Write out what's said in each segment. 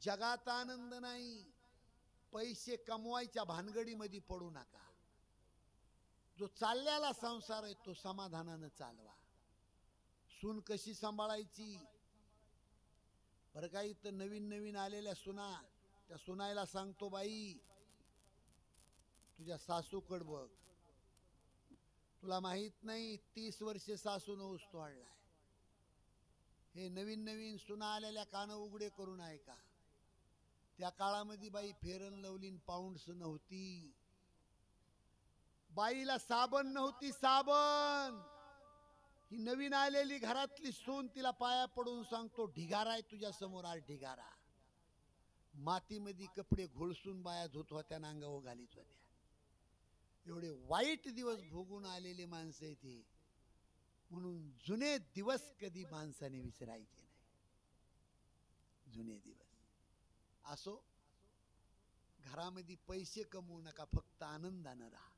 जगात आनंद नाही, पैसे कमवायच्या भानगडीमध्ये पडू नका. जो चाललेला संसार आहे तो समाधानानं चालवा. सून कशी सांभाळायची बरं का. इथं नवीन नवीन आलेल्या सुना, त्या सुनायला सांगतो, बाई तुझ्या सासूकड बघ. तुला माहित नाही 30 वर्षे सासून ऊस तोडलाय. हे नवीन नवीन सुना आलेल्या कानं उघडे करून ऐका. त्या काळामध्ये बाई फेरन लवलीन पाऊंड्स नव्हती, बाईला साबण नव्हती, साबण. ही नवीन आलेली घरातली सून तिला पाया पडून सांगतो, ढिगारा आहे तुझ्या समोर आज, ढिगारा. मातीमध्ये कपडे घोळसून बाया धुत होत्या, अंगावर घालीत होत्या. एवढे वाईट दिवस भोगून आलेले माणसं इथे. म्हणून जुने दिवस कधी माणसाने विसरायचे नाही. जुने दिवस असो, घरामध्ये पैसे कमवू नका, फक्त आनंदानं राहा.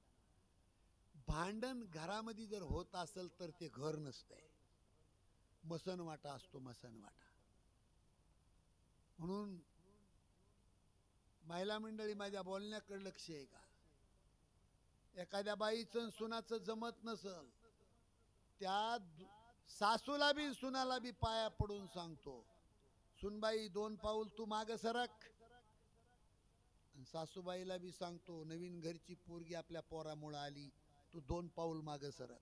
भांडण घरामध्ये जर होत असेल तर ते घर नसतंय, मसनवाटा असतो, मसनवाटा. म्हणून महिला मंडळी, माझ्या बोलण्याकडे लक्ष आहे का. एखाद्या बाईचं सुनाचं जमत नसल, त्या सासूला बी सुनाला बी पाया पडून सांगतो, सुनबाई 2 पाऊल तू माग सरक. सासूबाईला बी सांगतो, नवीन घरची पोरगी आपल्या पोरामुळे आली, तू 2 पाऊल माग सरक.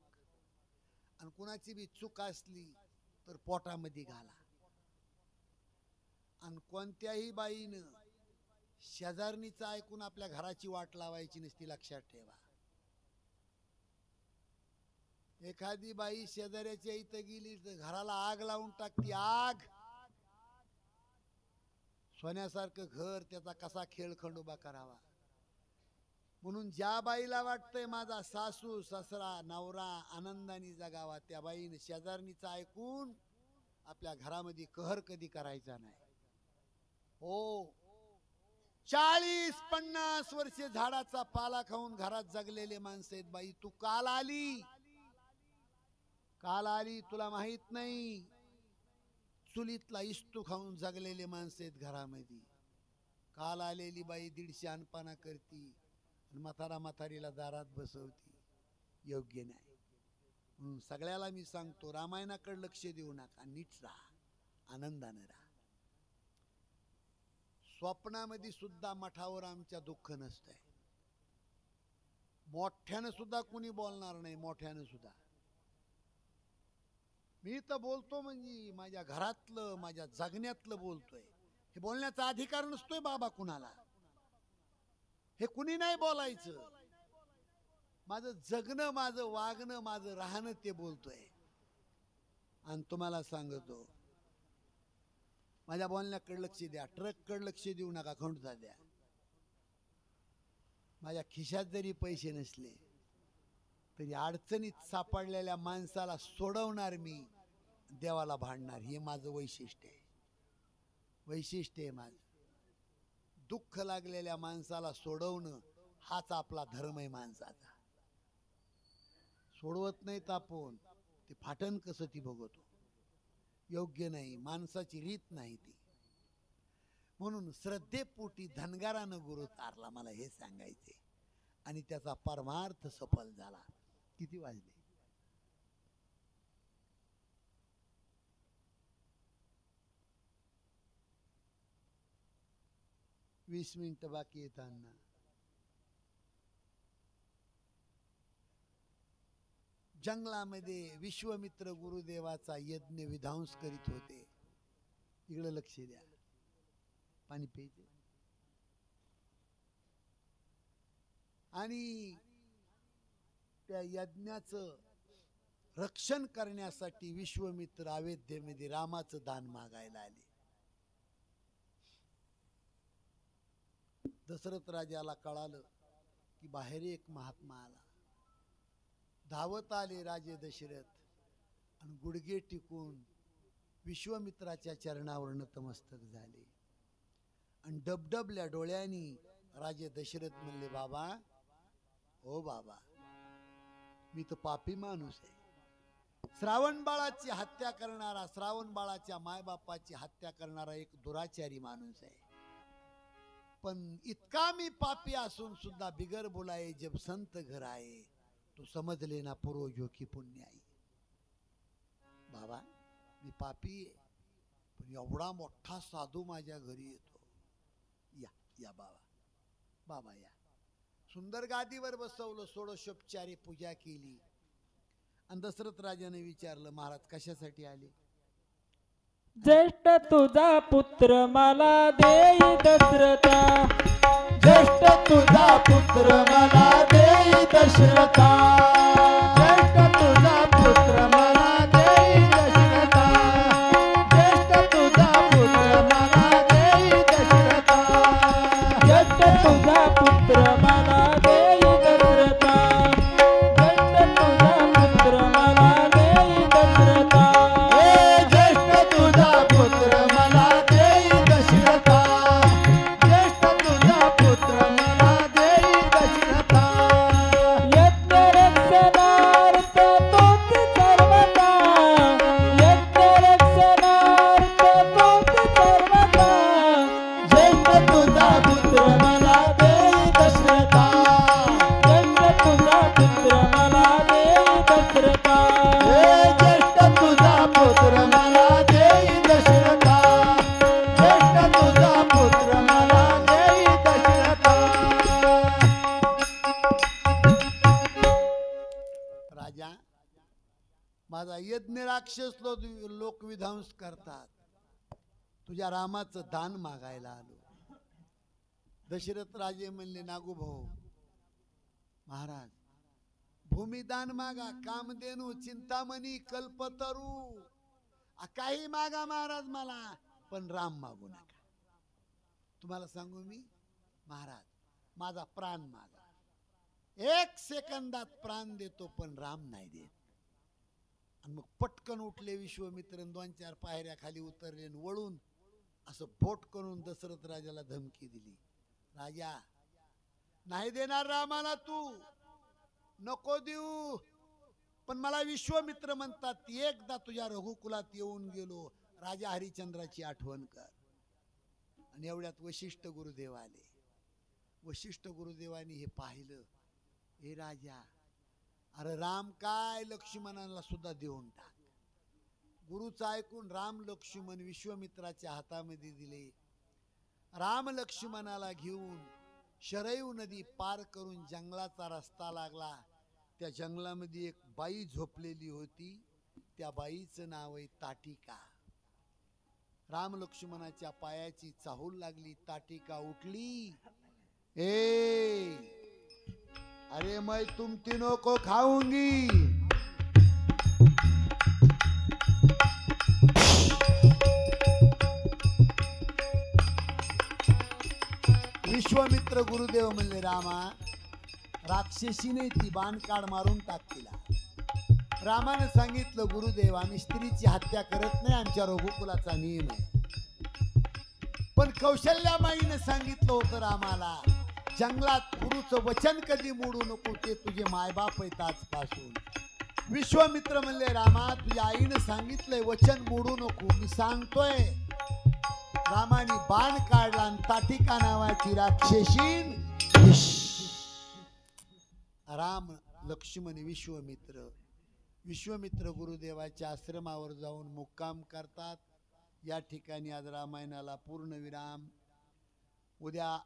आणि कुणाची बी चूक असली तर पोटामध्ये घाला. आणि कोणत्याही बाईनं शेजारणीचं ऐकून आपल्या घराची वाट लावायची नसती, लक्षात ठेवा. एखादी बाई शेजाऱ्याच्या इथं गेली तर घराला आग लावून टाकती, आग. सोन्यासारखं घर, त्याचा कसा खेळ खंडोबा करावा. म्हणून ज्या बाईला वाटतंय माझा सासू सासरा नवरा आनंदाने जगावा, त्या बाईने शेजारणीचं ऐकून आपल्या घरामध्ये कहर कधी करायचा नाही. हो, 40-50 वर्षे झाडाचा पाला खाऊन घरात जगलेले माणसं आहेत. बाई तू काल आली, काल आली, तुला माहित नाही. चुलीतला इस्तू खाऊन जगलेले माणसं आहेत घरामध्ये. काल आलेली बाई 150 अनपाना करती आणि म्हातारीला दारात बसवती. योग्य नाही. म्हणून सगळ्याला मी सांगतो, रामायणाकडे लक्ष देऊ नका, नीट राहा, आनंदानं राहा. स्वप्नामध्ये सुद्धा मठावर आमच्या दुःख नसतंय. मोठ्यानं सुद्धा कुणी बोलणार नाही, मोठ्यानं सुद्धा. मी तर बोलतो म्हणजे माझ्या घरातलं, माझ्या जगण्यातलं बोलतोय. हे बोलण्याचा अधिकार नसतोय बाबा कुणाला. हे कुणी नाही बोलायचं. माझं जगणं, माझं वागणं, माझं राहणं ते बोलतोय. आणि तुम्हाला सांगतो, माझ्या बोलण्याकडे लक्ष द्या, ट्रककडे लक्ष देऊ नका, खंडूचा द्या. माझ्या खिशात जरी पैसे नसले तरी अडचणीत सापडलेल्या माणसाला सोडवणार मी, देवाला भांडणार. हे माझं वैशिष्ट्य आहे, वैशिष्ट्य आहे माझं. दुःख लागलेल्या माणसाला सोडवणं हाच आपला धर्म आहे माणसाचा. सोडवत नाहीत आपण, ते फाटन कसं ती बघतो. योग्य नाही, माणसाची रीत नाही ती. म्हणून श्रद्धेपोटी धनगरानं गुरु तारला, मला हे सांगायचे. आणि त्याचा परमार्थ सफल झाला. किती वाजले? वीस मिनिटं बाकी येताना जंगलामध्ये विश्वामित्र गुरुदेवाचा यज्ञ विध्वंस करीत होते. इकडे लक्ष द्या, पाणी प्यायचे. आणि त्या यज्ञाचं रक्षण करण्यासाठी विश्वामित्र अयोध्येमध्ये रामाचं दान मागायला आले. दशरथ राजाला कळालं की बाहेर एक महात्मा आला. धावत आले राजे दशरथ आणि गुडघे टिकून विश्वामित्राच्या चरणावर नतमस्तक झाले. आणि डबडबल्या डोळ्यांनी राजे दशरथ म्हणले, बाबा, ओ बाबा, मी तर पापी माणूस आहे. श्रावण बाळाची हत्या करणारा, श्रावण बाळाच्या मायबापाची हत्या करणारा एक दुराचारी माणूस आहे. पण इतका मी पापी असून सुद्धा बिगर बुलाए जब संत घर आए तो समज लेना पूर्वजों की पुण्य आई. बाबा मी पापी आहे, पण एवढा मोठा साधू माझ्या घरी येतो. या या बाबा, बाबा या. सुंदर गादीवर बसवलं, षोडशोपचारे पूजा केली. आणि दशरथ राजाने विचारलं, महाराज कशासाठी आले? ज्येष्ठ तुझा पुत्र मला देई दशरथा, ज्येष्ठ तुझा पुत्र मला देई दशरथा, ज्येष्ठ तुझा पुत्र मला देई दशरथा, ज्येष्ठ तुझा पुत्र मला देई दशरथा, ज्येष्ठ तुझा पुत्र मला देई दशरथा, ज्येष्ठ तुझा पुत्र मला देई दशरथा. ज्येष्ठ तुझा पुत्र मला देई दशरथा, ज्येष्ठ तुझा पुत्र मला देई दशरथा. यज्ञ रक्षणार्थ तोच सर्वथा, यज्ञ रक्षणार्थ तोच सर्वथा. ज्येष्ठ तुझा पुत्र मला देई दशरथा, ज्येष्ठ तुझा पुत्र मला देई दशरथा. ज्येष्ठ तुझा पुत्र मला देई दशरथा, ज्येष्ठ तुझा पुत्र मला देई दशरथा. राजा, माझा यज्ञ राक्षस लोक विध्वंस करतात, तुझ्या रामाचं दान मागायला आलो. दशरथ राजे म्हणले, नागू भाऊ महाराज, भूमिदान मागा, कामधेनू, चिंतामणी, कल्पतरू, काही मागा महाराज मला, पण राम मागू नका. तुम्हाला सांगू मी महाराज, माझा प्राण मागा, 1 सेकंदात प्राण देतो, पण राम नाही देत. आणि मग पटकन उठले विश्वामित्र, 2-4 पायऱ्या खाली उतरले, वळून असं बोट करून दशरथ राजाला धमकी दिली. राजा, नाही देणार रामाला तू, नको देऊ, पण मला विश्वामित्र म्हणतात, एकदा तुझ्या रघुकुलात येऊन गेलो, राजा हरिश्चंद्राची आठवण कर. आणि एवढ्यात वशिष्ठ गुरुदेव आले. वशिष्ठ गुरुदेवानी हे पाहिलं, हे राजा, अरे राम काय लक्ष्मणाला सुद्धा देऊन टाक. गुरुचं ऐकून राम लक्ष्मण विश्वामित्राच्या हातामध्ये दिले. राम लक्ष्मणाला घेऊन शरयू नदी पार करून जंगलाचा रस्ता लागला. त्या जंगलामध्ये एक बाई झोपलेली होती, त्या बाईचं नाव आहे ताटिका. राम लक्ष्मणाच्या पायाची चाहूल लागली, ताटिका उठली. अरे मैं तुम तीनों को खाऊंगी. विश्वामित्र गुरुदेव म्हणले, रामा राक्षसीने ती बाणकाड मारून टाक तिला. रामाने सांगितलं, गुरुदेव आम्ही स्त्रीची हत्या करत नाही, आमच्या रघुकुलाचा नियम आहे. पण कौशल्यामाईने सांगितलं होतं रामाला, जंगलात गुरुचं वचन कधी मोडू नको, ते तुझे मायबाप आहेत आजपासून. विश्वामित्र म्हणले, रामा तुझ्या आईनं सांगितलंय वचन मोडू नको, मी सांगतोय. रामाने बाण काढला आणि ताटिका नावाची राक्षसीन राम लक्ष्मण विश्वामित्र गुरुदेवाच्या आश्रमावर जाऊन मुक्काम करतात. या ठिकाणी आज रामायणाला पूर्ण विराम. उद्या